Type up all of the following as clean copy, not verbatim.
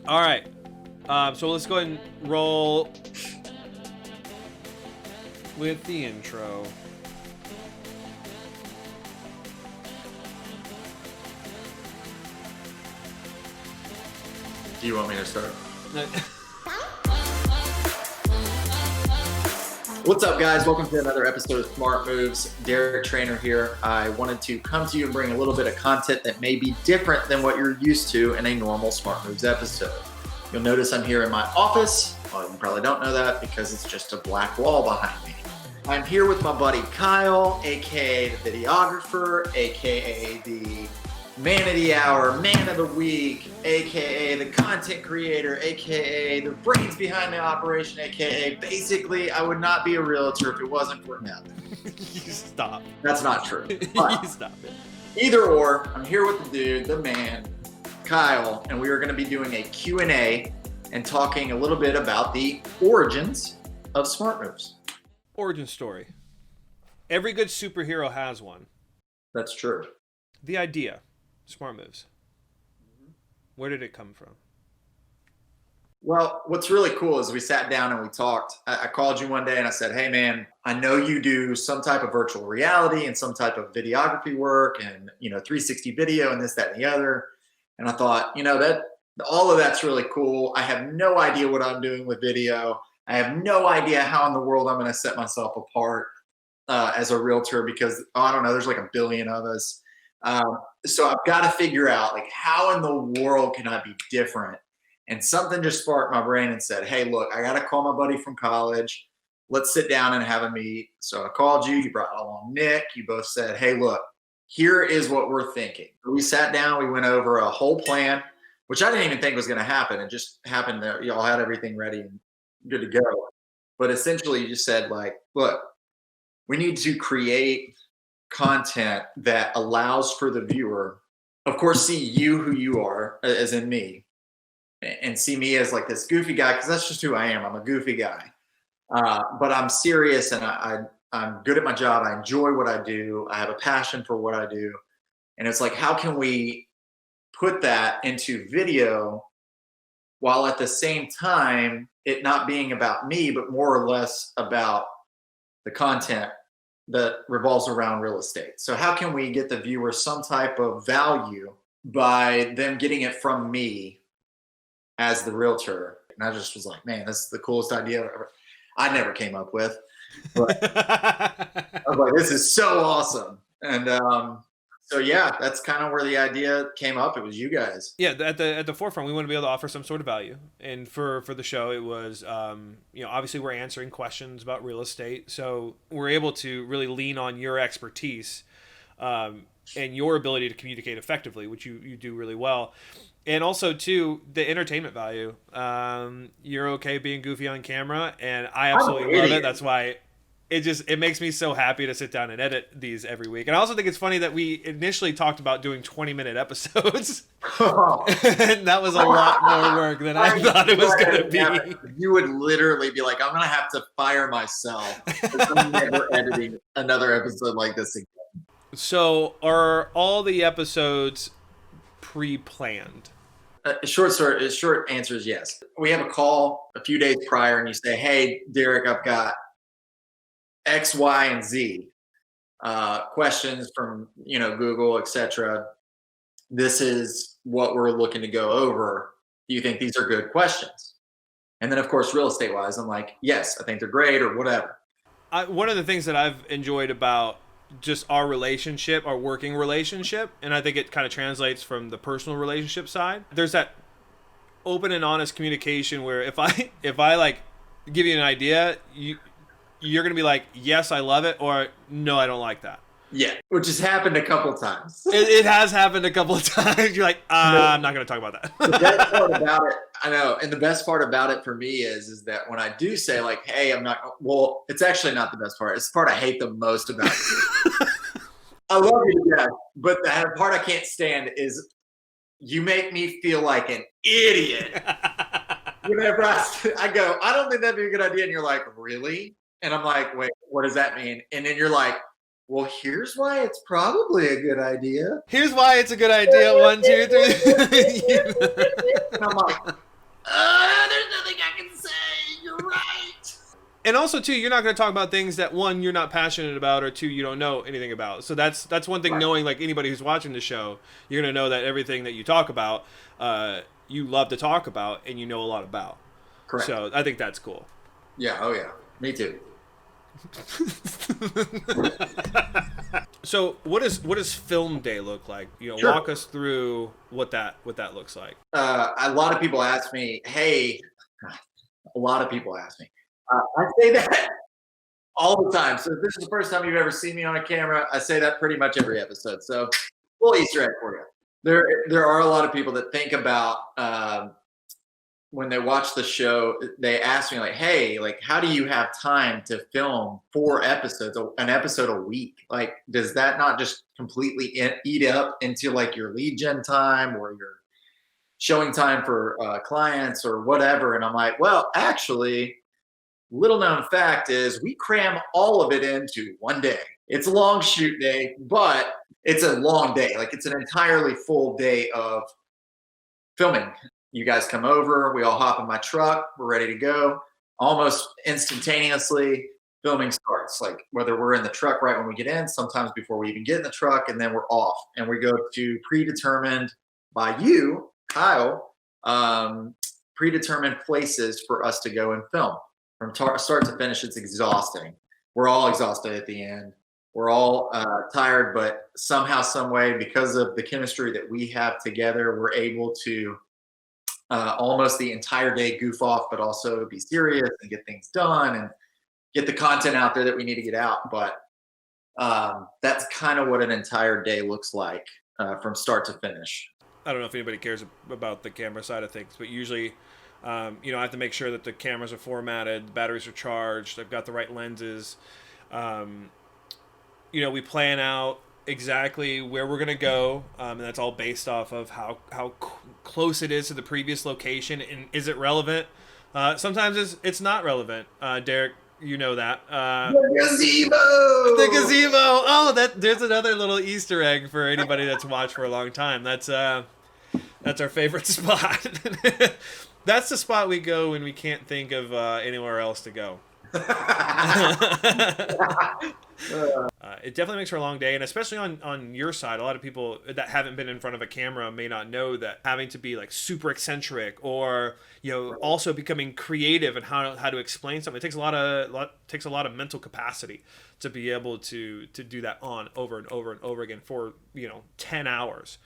All right. So let's go ahead and roll with the intro. Do you want me to start? What's up, guys? Welcome to another episode of Smart Moves. Derek Trainer here. I wanted to come to you and bring a little bit of content that may be different than what you're used to in a normal Smart Moves episode. You'll notice I'm here in my office. Well, you probably don't know that because it's just a black wall behind me. I'm here with my buddy Kyle, aka the videographer, aka the man of the hour, man of the week, aka the content creator, aka the brains behind the operation, aka basically I would not be a realtor if it wasn't for him. You stop. That's not true. But You stop it. either or, I'm here with the dude, the man, Kyle, and we are going to be doing a Q&A and talking a little bit about the origins of Smart Moves. Origin story. Every good superhero has one. That's true. The idea. Smart Moves. Where did it come from? Well, what's really cool is we sat down and we talked. I called you one day and I said, hey man, I know you do some type of virtual reality and some type of videography work and, 360 video and this, that, and the other. And I thought, that all of that's really cool. I have no idea what I'm doing with video. I have no idea how in the world I'm going to set myself apart as a realtor because, I don't know, there's like a billion of us. So I've got to figure out how in the world can I be different? And something just sparked my brain and said, hey, look, I got to call my buddy from college. Let's sit down and have a meet. So I called you. You brought along Nick. You both said, hey, look, here is what we're thinking. We sat down. We went over a whole plan, which I didn't even think was going to happen. It just happened that y'all had everything ready and good to go. But essentially, you just said, look, we need to create content that allows for the viewer, of course, see you who you are, as in me, and see me as this goofy guy, because that's just who I am. I'm a goofy guy. But I'm serious and I'm good at my job. I enjoy what I do. I have a passion for what I do. And it's how can we put that into video while at the same time it not being about me, but more or less about the content that revolves around real estate. So how can we get the viewer some type of value by them getting it from me as the realtor? And I just was like, man, this is the coolest idea I never came up with. But I was like, this is so awesome. And so yeah, that's kind of where the idea came up. It was you guys. Yeah, at the forefront, we want to be able to offer some sort of value. And for the show, it was, obviously we're answering questions about real estate. So we're able to really lean on your expertise and your ability to communicate effectively, which you do really well. And also, too, the entertainment value. You're okay being goofy on camera, and I absolutely love it. That's why it makes me so happy to sit down and edit these every week. And I also think it's funny that we initially talked about doing 20-minute episodes. And that was a lot more work than I thought it was going to be. You would literally be like, I'm going to have to fire myself because I'm never editing another episode like this again. So are all the episodes pre-planned? Short answer is yes. We have a call a few days prior and you say, hey, Derek, I've got X, Y, and Z questions from Google, etc. This is what we're looking to go over. Do you think these are good questions? And then, of course, real estate wise, I'm like, yes, I think they're great or whatever. One of the things that I've enjoyed about just our relationship, our working relationship, and I think it kind of translates from the personal relationship side. There's that open and honest communication where if I give you an idea, you're going to be like, yes, I love it, or no, I don't like that. Yeah, which has happened a couple of times. It has happened a couple of times. You're like, I'm not going to talk about that. The best part about it, I know, and the best part about it for me is that when I do say hey, I'm not, well, it's actually not the best part. It's the part I hate the most about it. I love you to death, but the part I can't stand is you make me feel like an idiot. Whenever I go, I don't think that'd be a good idea. And you're like, really? And I'm like, wait, what does that mean? And then you're like, well, here's why it's probably a good idea. Here's why it's a good idea. 1, 2, 3. And I'm like, There's nothing I can say. You're right. And also, too, you're not going to talk about things that, one, you're not passionate about, or two, you don't know anything about. So that's one thing. Right. Knowing, like, anybody who's watching the show, you're going to know that everything that you talk about, you love to talk about, and you know a lot about. Correct. So I think that's cool. Yeah. Oh yeah. Me too. So what does film day look like? Sure. Walk us through what that looks like. A lot of people ask me, "Hey," a lot of people ask me. I say that all the time. So if this is the first time you've ever seen me on a camera, I say that pretty much every episode. So little Easter egg for you. There are a lot of people that think about when they watch the show. They ask me like, "Hey, like, how do you have time to film 4 episodes, an episode a week? Like, does that not just completely eat up into like your lead gen time or your showing time for clients or whatever?" And I'm like, well, actually, little known fact is we cram all of it into one day. It's a long shoot day, but it's a long day. Like it's an entirely full day of filming. You guys come over, we all hop in my truck, we're ready to go. Almost instantaneously, filming starts. Like whether we're in the truck right when we get in, sometimes before we even get in the truck, and then we're off. And we go to predetermined by you, Kyle, predetermined places for us to go and film. From start to finish, it's exhausting. We're all exhausted at the end. We're all tired, but somehow, some way, because of the chemistry that we have together, we're able to almost the entire day goof off, but also be serious and get things done and get the content out there that we need to get out. But that's kind of what an entire day looks like from start to finish. I don't know if anybody cares about the camera side of things, but usually, I have to make sure that the cameras are formatted, the batteries are charged, I've got the right lenses. Um, we plan out exactly where we're gonna go, and that's all based off of how close it is to the previous location, and is it relevant? Sometimes it's not relevant. Derek, you know that. The gazebo. The gazebo. Oh, there's another little Easter egg for anybody that's watched for a long time. That's our favorite spot. That's the spot we go when we can't think of anywhere else to go. It definitely makes for a long day, and especially on your side, a lot of people that haven't been in front of a camera may not know that having to be like super eccentric, or also becoming creative and how to explain something. It takes a lot of mental capacity to be able to do that on over and over and over again for 10 hours.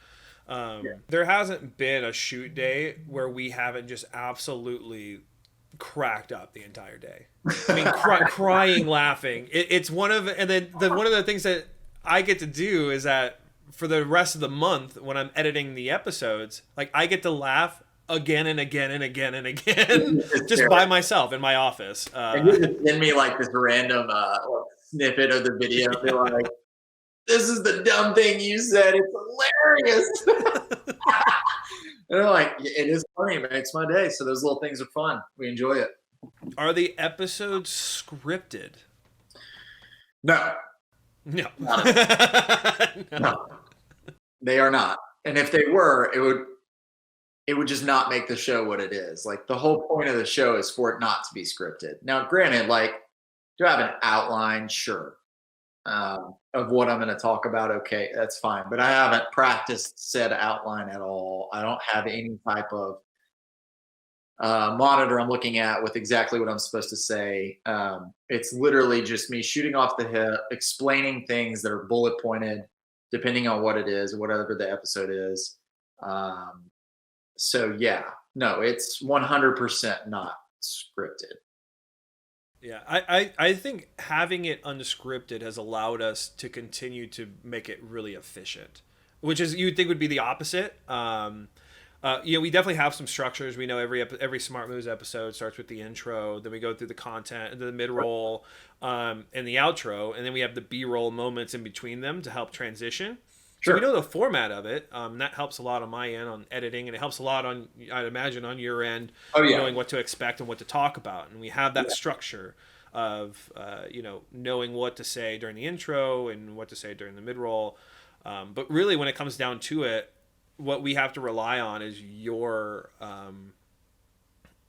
There hasn't been a shoot day where we haven't just absolutely cracked up the entire day. I mean, crying, laughing. It's one of, and then one of the things that I get to do is that for the rest of the month when I'm editing the episodes, like I get to laugh again and again and again and again, just by myself in my office. And you just send me like this random snippet of the video. Yeah. Be like, "This is the dumb thing you said. It's hilarious." And they're like, "It is funny. It makes my day." So those little things are fun. We enjoy it. Are the episodes scripted? No. No. No. They are not. And if they were, it would just not make the show what it is. Like the whole point of the show is for it not to be scripted. Now, granted, like, do I have an outline? Sure. Of what I'm going to talk about. Okay, that's fine. But I haven't practiced said outline at all. I don't have any type of monitor I'm looking at with exactly what I'm supposed to say. It's literally just me shooting off the hip, explaining things that are bullet pointed, depending on what it is, whatever the episode is. So yeah, no, it's 100% not scripted. Yeah, I think having it unscripted has allowed us to continue to make it really efficient, which is you'd think would be the opposite. We definitely have some structures. We know every Smart Moves episode starts with the intro, then we go through the content, and then the mid roll, and the outro, and then we have the B-roll moments in between them to help transition. So we know the format of it. That helps a lot on my end on editing, and it helps a lot on, I'd imagine, on your end, knowing what to expect and what to talk about. And we have that structure of, knowing what to say during the intro and what to say during the mid-roll. But really, when it comes down to it, what we have to rely on is your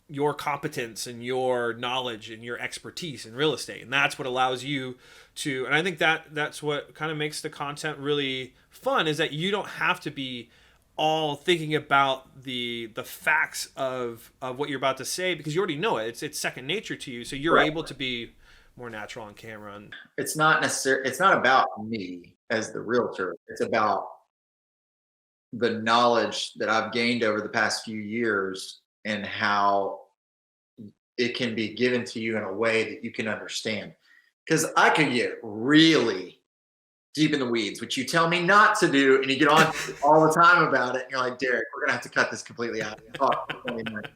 your competence and your knowledge and your expertise in real estate, and that's what allows you to. And I think that's what kind of makes the content really fun, is that you don't have to be all thinking about the facts of what you're about to say, because you already know it. It's second nature to you, so you're Right. able to be more natural on camera. And It's not about me as the realtor. It's about the knowledge that I've gained over the past few years and how it can be given to you in a way that you can understand. Because I could get really deep in the weeds, which you tell me not to do, and you get on all the time about it. And you're like, Derek, we're gonna have to cut this completely out. Talk for 20 minutes.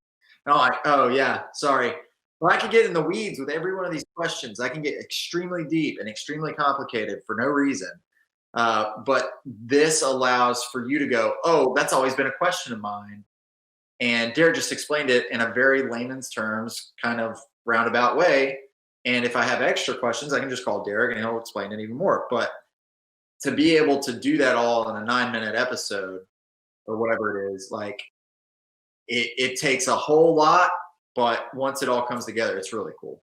And I'm like, oh yeah, sorry. Well, I can get in the weeds with every one of these questions. I can get extremely deep and extremely complicated for no reason. But this allows for you to go, oh, that's always been a question of mine. And Derek just explained it in a very layman's terms, kind of roundabout way. And if I have extra questions, I can just call Derek and he'll explain it even more. But to be able to do that all in a 9-minute episode or whatever it is, like it takes a whole lot, but once it all comes together, it's really cool.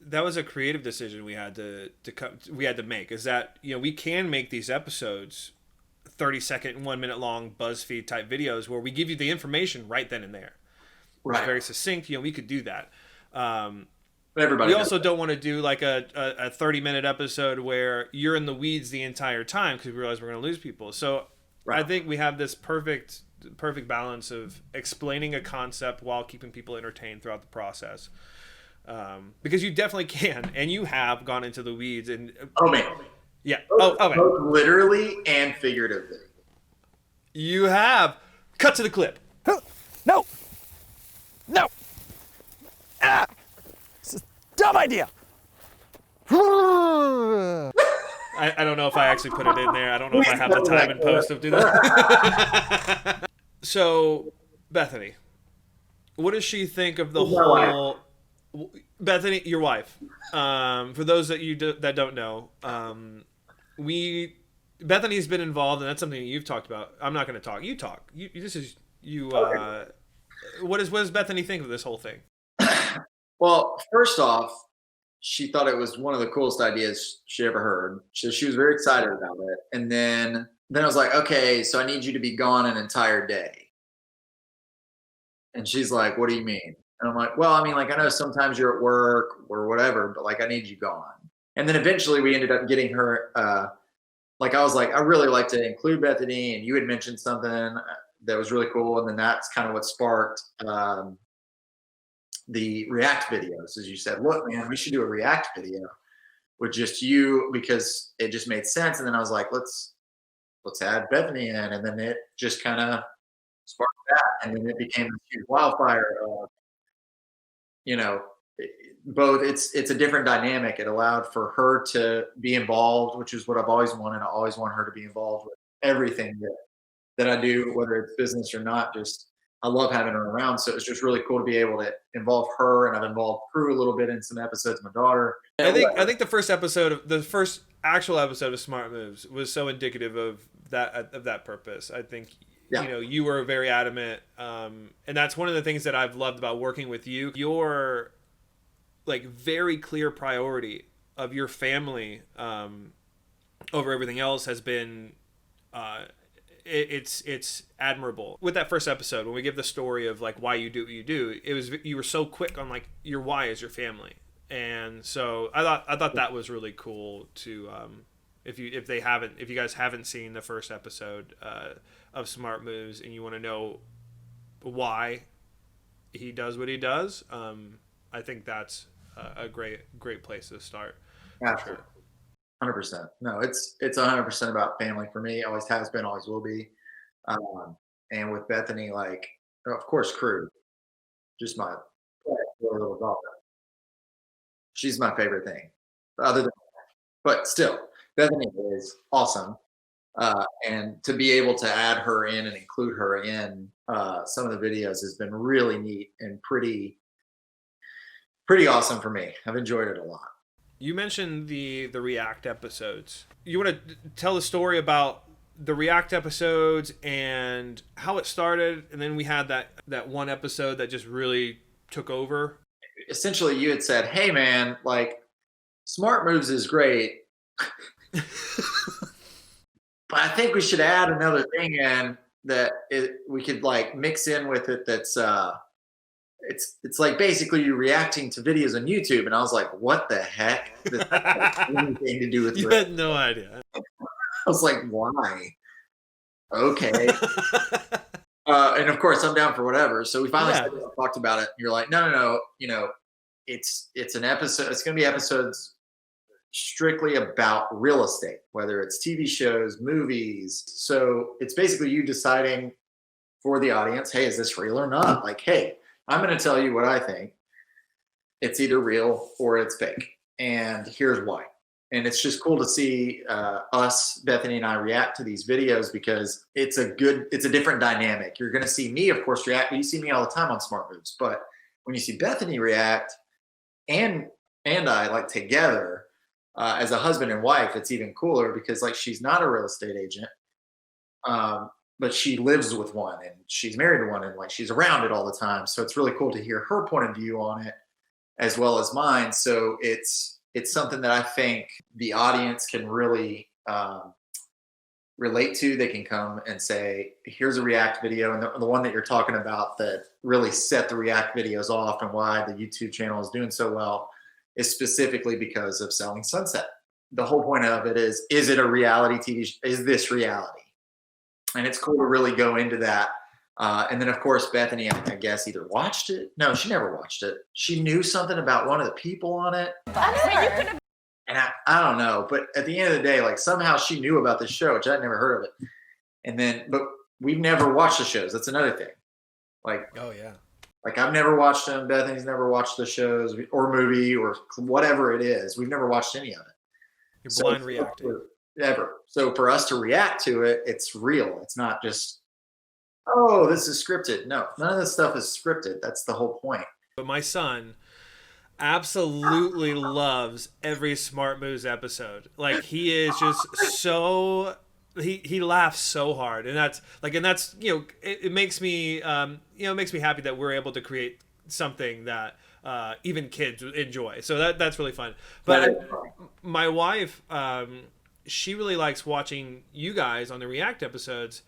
that was a creative decision we had to make, is that, you know, we can make these episodes 30-second, 1 minute long BuzzFeed type videos where we give you the information right then and there. It's Right. very succinct. You know, we could do that. Um, But everybody we does also that. don't want to do like a 30-minute episode where you're in the weeds the entire time, because we realize we're going to lose people. So I Right. think we have this perfect balance of explaining a concept while keeping people entertained throughout the process. Because you definitely can, and you have gone into the weeds. And Oh man. yeah, Both, okay, both literally and figuratively. you have. Cut to the clip. No! No! Ah! This is a dumb idea! I don't know if I actually put it in there. I don't know if I have the time and post to do that. So, Bethany, what does she think of the Who's my wife? whole? Bethany, your wife. For those that don't know, we Bethany's been involved, and that's something that you've talked about. I'm not going to talk. You talk. This is you. Okay. What does Bethany think of this whole thing? Well, first off, she thought it was one of the coolest ideas she ever heard. So she was very excited about it. And then I was like, okay, so I need you to be gone an entire day. And she's like, what do you mean? And I'm like, well, I mean, like, I know sometimes you're at work or whatever, but like, I need you gone. And then eventually we ended up getting her, like, I was like, I really like to include Bethany. And you had mentioned something that was really cool. And then that's kind of what sparked the React videos. As you said, look, man, we should do a React video with just you, because it just made sense. And then I was like, let's add Bethany in. And then it just kind of sparked that. And then it became this huge wildfire of, you know, both it's a different dynamic. It allowed for her to be involved, which is what I've always wanted. I always want her to be involved with everything that I do, whether it's business or not. Just I love having her around. So it's just really cool to be able to involve her, and I've involved Crew a little bit in some episodes, my daughter. I think the first actual episode of Smart Moves was so indicative of that purpose. I think, Yeah. you know, you were very adamant, and that's one of the things that I've loved about working with you. Your like very clear priority of your family over everything else has been it's admirable. With that first episode, when we give the story of like why you do what you do, you were so quick on like your why is your family. And so I thought that was really cool to if you guys haven't seen the first episode of Smart Moves and you want to know why he does what he does, I think that's a great place to start. Absolutely. 100%. No, it's 100% about family for me. Always has been, always will be. And with Bethany, like, of course, Crew, just my little daughter. She's my favorite thing. Other than, but still, Bethany is awesome. And to be able to add her in and include her in some of the videos has been really neat and pretty awesome for me. I've enjoyed it a lot. You mentioned the React episodes. You want to tell the story about the React episodes and how it started, and then we had that one episode that just really took over? Essentially, you had said, "Hey, man, like Smart Moves is great, but I think we should add another thing in that we could like mix in with it. That's it's like basically you reacting to videos on YouTube." And I was like, "What the heck? This doesn't have anything to do with You real." had no idea. I was like, "Why?" Okay. And of course, I'm down for whatever. So we finally talked about it. You're like, no, it's an episode. It's going to be episodes strictly about real estate, whether it's TV shows, movies. So it's basically you deciding for the audience, hey, is this real or not? Like, hey, I'm going to tell you what I think. It's either real or it's fake, and here's why. And it's just cool to see us, Bethany and I, react to these videos because it's a different dynamic. You're going to see me, of course, react. You see me all the time on Smart Moves, but when you see Bethany react and I like together as a husband and wife, it's even cooler because like she's not a real estate agent, but she lives with one and she's married to one and like she's around it all the time. So it's really cool to hear her point of view on it as well as mine. So it's something that I think the audience can really relate to. They can come and say, here's a React video. And the one that you're talking about that really set the React videos off and why the YouTube channel is doing so well is specifically because of Selling Sunset. The whole point of it is it a reality TV? Is this reality? And it's cool to really go into that. And then, of course, Bethany, I guess, either watched it. No, she never watched it. She knew something about one of the people on it. And I don't know. But at the end of the day, like somehow she knew about this show, which I'd never heard of it. And then, but we've never watched the shows. That's another thing. Like, oh, yeah. Like I've never watched them. Bethany's never watched the shows or movie or whatever it is. We've never watched any of it. You're blind reacting. Ever. So for us to react to it, it's real. It's not just, oh, this is scripted. No, none of this stuff is scripted. That's the whole point. But my son absolutely loves every Smart Moves episode. Like he is just so he laughs so hard, and that's it makes me it makes me happy that we're able to create something that even kids enjoy. So that's really fun. But my wife, she really likes watching you guys on the React episodes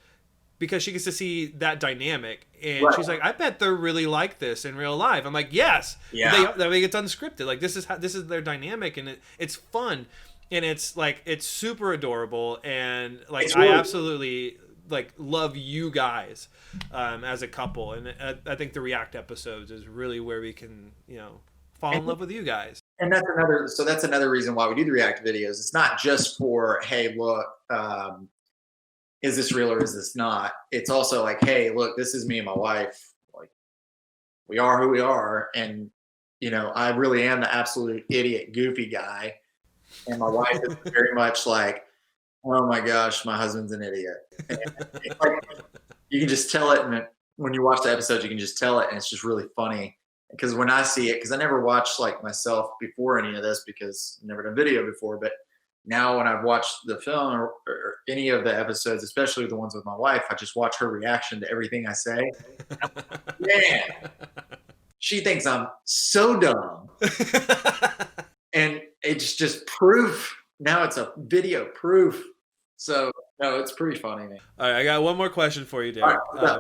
because she gets to see that dynamic, and she's like, I bet they're really like this in real life. I'm like, yes, yeah. They make it unscripted. Like this is their dynamic, and it's fun, and it's like it's super adorable, and like I absolutely like love you guys as a couple, and I think the React episodes is really where we can fall in love with you guys. And that's another reason why we do the React videos. It's not just for, hey, look, is this real or is this not? It's also like, hey, look, this is me and my wife. Like, we are who we are, and I really am the absolute idiot, goofy guy, and my wife is very much like, oh my gosh, my husband's an idiot. And it's like, you can just tell it, and when you watch the episodes, you can just tell it, and it's just really funny. Because when I see it, because I never watched like myself before any of this because I've never done video before, but now when I've watched the film or any of the episodes, especially the ones with my wife, I just watch her reaction to everything I say. Man, she thinks I'm so dumb. And it's just proof. Now it's a video proof. So, no, it's pretty funny, man. All right, I got one more question for you, Derek. Right,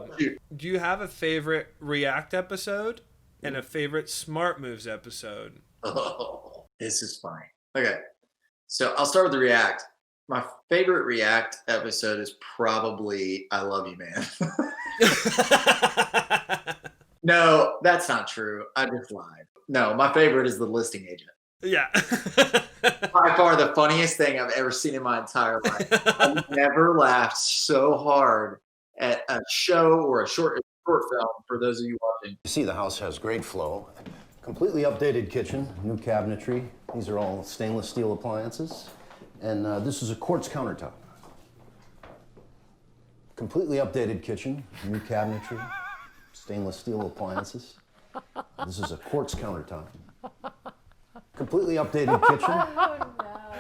do you have a favorite React episode and a favorite Smart Moves episode? Oh, this is funny. Okay. So I'll start with the React. My favorite React episode is probably I Love You, Man. No, that's not true. I just lied. No, my favorite is The Listing Agent. Yeah. By far the funniest thing I've ever seen in my entire life. I've never laughed so hard at a show or a short film for those of you watching. You see the house has great flow. Completely updated kitchen, new cabinetry. These are all stainless steel appliances. And this is a quartz countertop. Completely updated kitchen, new cabinetry, stainless steel appliances. This is a quartz countertop. Completely updated kitchen,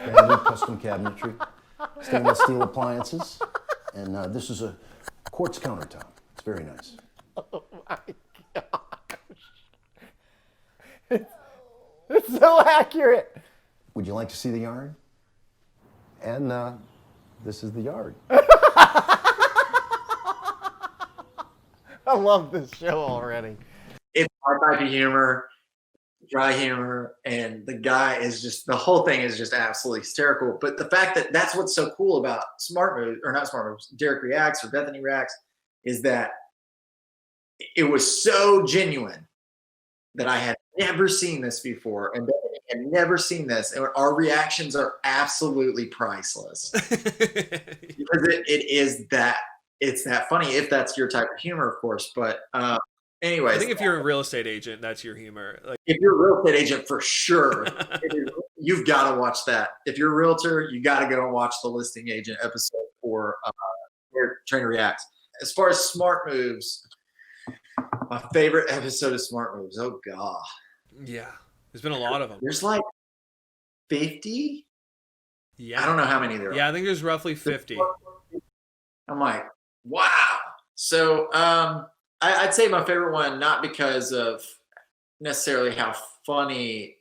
brand new custom cabinetry, stainless steel appliances. And this is a quartz countertop. It's very nice. Oh my gosh. It's so accurate. Would you like to see the yard? And this is the yard. I love this show already. It's our type of humor, dry humor, and the guy is just, the whole thing is just absolutely hysterical. But the fact that that's what's so cool about Smart Moves, or not Smart Moves, Derek Reacts or Bethany Reacts, is that it was so genuine that I had never seen this before, and Bethany had never seen this, and our reactions are absolutely priceless because it is that, it's that funny, if that's your type of humor, of course. But anyways, I think if you're a real estate agent, that's your humor. Like, if you're a real estate agent, for sure, you've got to watch that. If you're a realtor, you got to go and watch the listing agent episode for Trainer Reacts. As far as Smart Moves, my favorite episode of Smart Moves. Oh God. yeah, there's been a lot of them. There's like 50. Yeah, I don't know how many there are. Yeah, I think there's roughly 50. I'm like, wow. So I'd say my favorite one, not because of necessarily how funny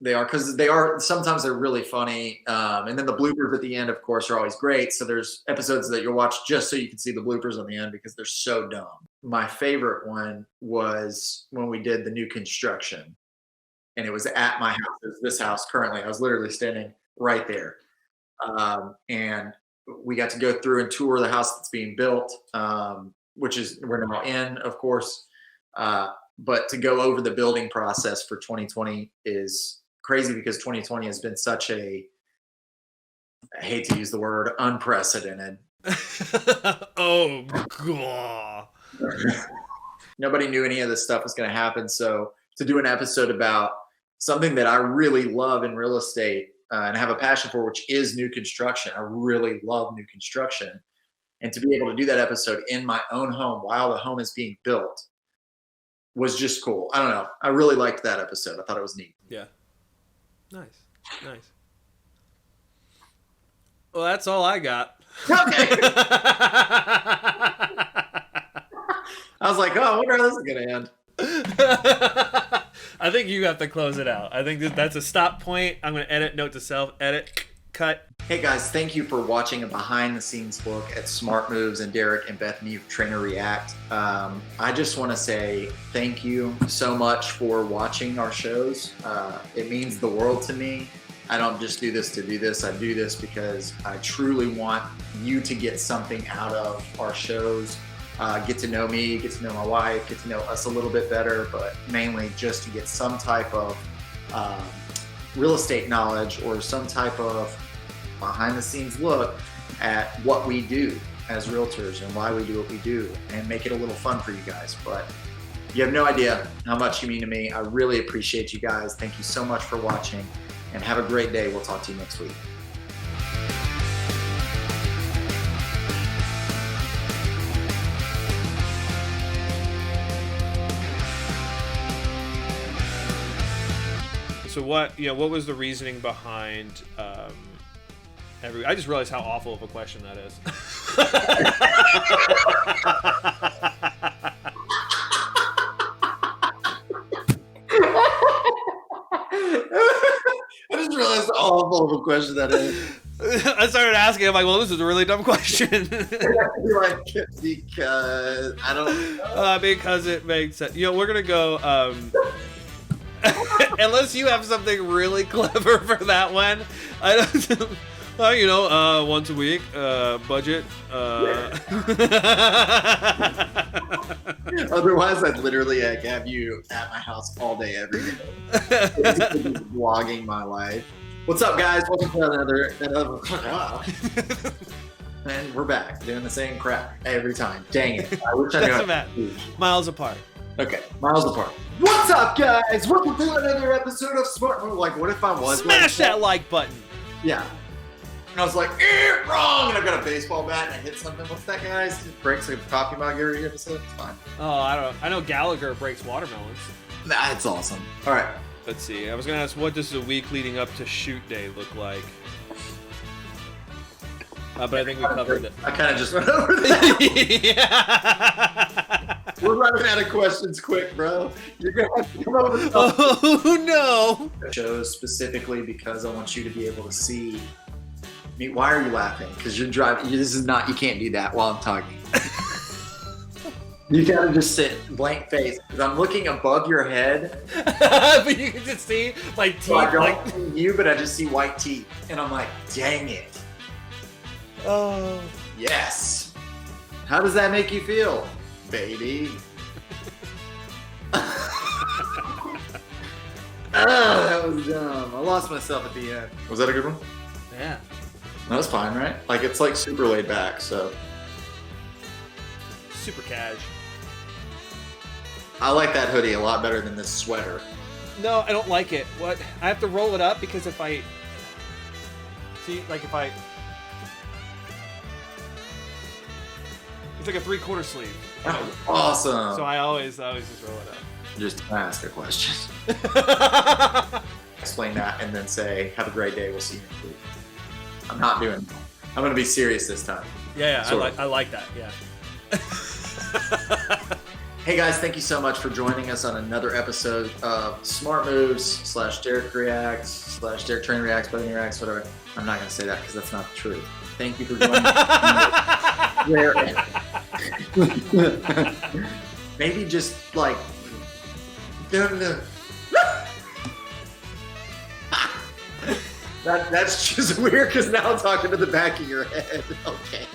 they are, because they are, sometimes they're really funny. And then the bloopers at the end, of course, are always great. So there's episodes that you'll watch just so you can see the bloopers on the end because they're so dumb. My favorite one was when we did the new construction, and it was at my house. It was this house currently. I was literally standing right there. And we got to go through and tour the house that's being built, which is, we're now in, of course. But to go over the building process for 2020 is crazy because 2020 has been such a, I hate to use the word, unprecedented. Oh God. Nobody knew any of this stuff was going to happen. So to do an episode about something that I really love in real estate and have a passion for, which is new construction. I really love new construction. And to be able to do that episode in my own home while the home is being built was just cool. I don't know. I really liked that episode. I thought it was neat. Yeah. Nice. Well, that's all I got. Okay. I was like, oh, I wonder how this is going to end. I think you have to close it out. I think that's a stop point. I'm going to edit, note to self, edit, cut. Hey guys, thank you for watching a behind the scenes look at Smart Moves and Derek and Bethany of Trainer React. I just want to say thank you so much for watching our shows. It means the world to me. I don't just do this to do this. I do this because I truly want you to get something out of our shows. Get to know me, get to know my wife, get to know us a little bit better, but mainly just to get some type of real estate knowledge or some type of behind the scenes look at what we do as realtors and why we do what we do, and make it a little fun for you guys. But you have no idea how much you mean to me. I really appreciate you guys. Thank you so much for watching, and have a great day. We'll talk to you next week. So what was the reasoning behind I just realized how awful of a question that is. I just realized how awful of a question that is. I started asking, I'm like, well, this is a really dumb question. Like, because I don't know. Because it makes sense. We're going to go, unless you have something really clever for that one. I don't once a week, budget. Otherwise, I'd literally have you at my house all day, every day. Vlogging my life. What's up, guys? Welcome to another and we're back doing the same crap every time. Dang it! I wish I knew. Doesn't matter. Miles apart. Okay, miles apart. What's up, guys? Welcome to another episode of Smart. Like, what if I was smash that like button? Yeah. And I was like, wrong! And I've got a baseball bat and I hit something. What's that, guys? Just breaks a coffee mug every episode. It's fine. Oh, I don't know. I know Gallagher breaks watermelons. That's awesome. All right. Let's see. I was going to ask, what does the week leading up to shoot day look like? But I think we covered it. I kind of just went over that. Yeah. We're running out of questions quick, bro. You're gonna have to come up with Oh no! shows specifically because I want you to be able to see me. Why are you laughing? Because you're driving. This is not. You can't do that while I'm talking. You gotta just sit blank face because I'm looking above your head. But you can just see my teeth. So I don't see you, but I just see white teeth, and I'm like, dang it. Oh. Yes. How does that make you feel, baby? That was dumb. I lost myself at the end. Was that a good one? Yeah. That was fine, right? Like, it's like super laid back, so. Super cash. I like that hoodie a lot better than this sweater. No, I don't like it. What? I have to roll it up because if I see, like if I, it's like a 3/4 sleeve. That was awesome. So I always just roll it up. Just ask a question. Explain that and then say, have a great day. We'll see you next week. I'm not doing it. I'm going to be serious this time. Yeah, Sort of. I like that. Yeah. Hey guys, thank you so much for joining us on another episode of Smart Moves / Derek Reacts / Derek Train Reacts, Buddy Reacts, whatever. I'm not going to say that because that's not the truth. Thank you for joining us. Maybe just like, no. That's just weird because now I'm talking to the back of your head. Okay.